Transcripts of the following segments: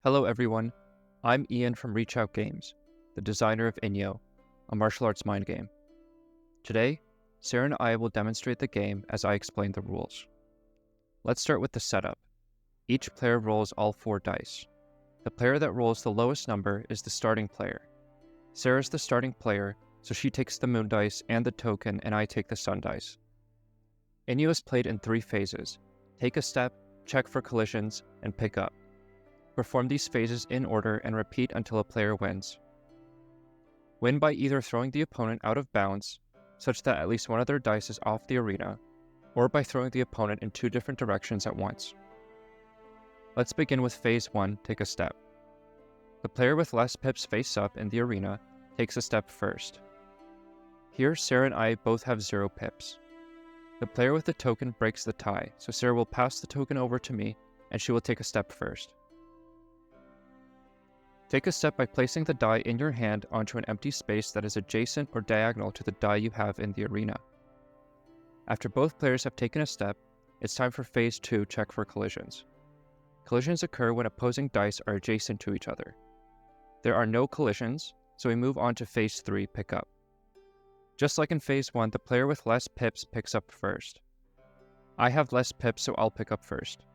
Hello everyone, I'm Ian from Reach Out Games, the designer of INYO, a martial arts mind game. Today, Sarah and I will demonstrate the game as I explain the rules. Let's start with the setup. Each player rolls all 4 dice. The player that rolls the lowest number is the starting player. Sarah's the starting player, so she takes the moon dice and the token and I take the sun dice. INYO is played in 3 phases: take a step, check for collisions, and pick up. Perform these phases in order and repeat until a player wins. Win by either throwing the opponent out of bounds, such that at least one of their dice is off the arena, or by throwing the opponent in 2 different directions at once. Let's begin with Phase 1, take a step. The player with less pips face up in the arena takes a step first. Here, Sarah and I both have 0 pips. The player with the token breaks the tie, so Sarah will pass the token over to me, and she will take a step first. Take a step by placing the die in your hand onto an empty space that is adjacent or diagonal to the die you have in the arena. After both players have taken a step, it's time for Phase 2, check for collisions. Collisions occur when opposing dice are adjacent to each other. There are no collisions, so we move on to Phase 3, pick up. Just like in Phase 1, the player with less pips picks up first. I have less pips, so I'll pick up first.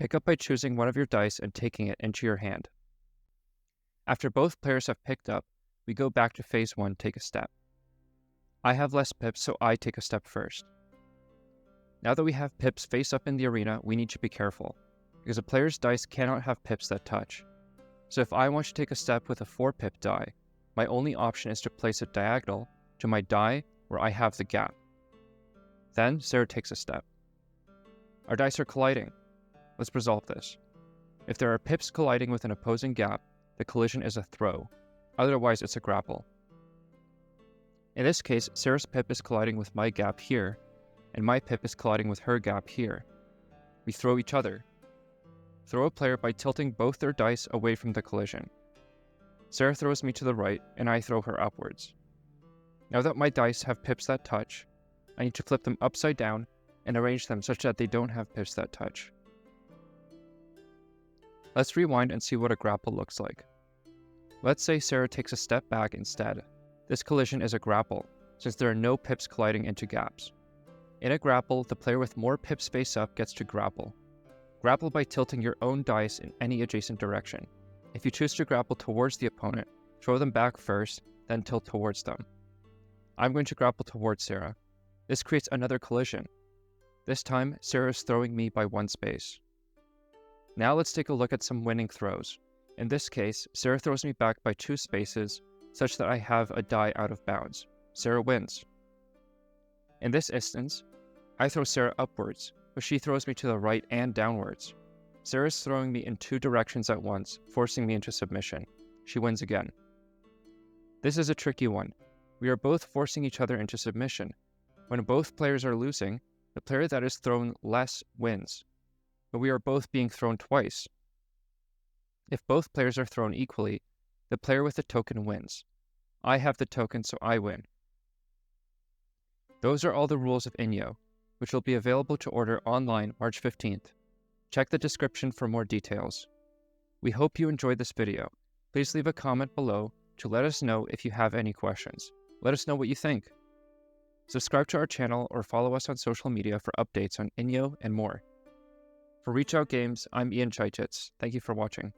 Pick up by choosing one of your dice and taking it into your hand. After both players have picked up, we go back to Phase 1, take a step. I have less pips, so I take a step first. Now that we have pips face up in the arena, we need to be careful, because a player's dice cannot have pips that touch. So if I want to take a step with a 4-pip die, my only option is to place it diagonal to my die where I have the gap. Then Sarah takes a step. Our dice are colliding. Let's resolve this. If there are pips colliding with an opposing gap, the collision is a throw, otherwise it's a grapple. In this case, Sarah's pip is colliding with my gap here, and my pip is colliding with her gap here. We throw each other. Throw a player by tilting both their dice away from the collision. Sarah throws me to the right, and I throw her upwards. Now that my dice have pips that touch, I need to flip them upside down and arrange them such that they don't have pips that touch. Let's rewind and see what a grapple looks like. Let's say Sarah takes a step back instead. This collision is a grapple, since there are no pips colliding into gaps. In a grapple, the player with more pips face up gets to grapple. Grapple by tilting your own dice in any adjacent direction. If you choose to grapple towards the opponent, throw them back first, then tilt towards them. I'm going to grapple towards Sarah. This creates another collision. This time, Sarah is throwing me by 1 space. Now let's take a look at some winning throws. In this case, Sarah throws me back by 2 spaces, such that I have a die out of bounds. Sarah wins. In this instance, I throw Sarah upwards, but she throws me to the right and downwards. Sarah is throwing me in 2 directions at once, forcing me into submission. She wins again. This is a tricky one. We are both forcing each other into submission. When both players are losing, the player that is thrown less wins. But we are both being thrown twice. If both players are thrown equally, the player with the token wins. I have the token, so I win. Those are all the rules of INYO, which will be available to order online March 15th. Check the description for more details. We hope you enjoyed this video. Please leave a comment below to let us know if you have any questions. Let us know what you think. Subscribe to our channel or follow us on social media for updates on INYO and more. For Reach Out Games, I'm Ian Jiu-jitsu. Thank you for watching.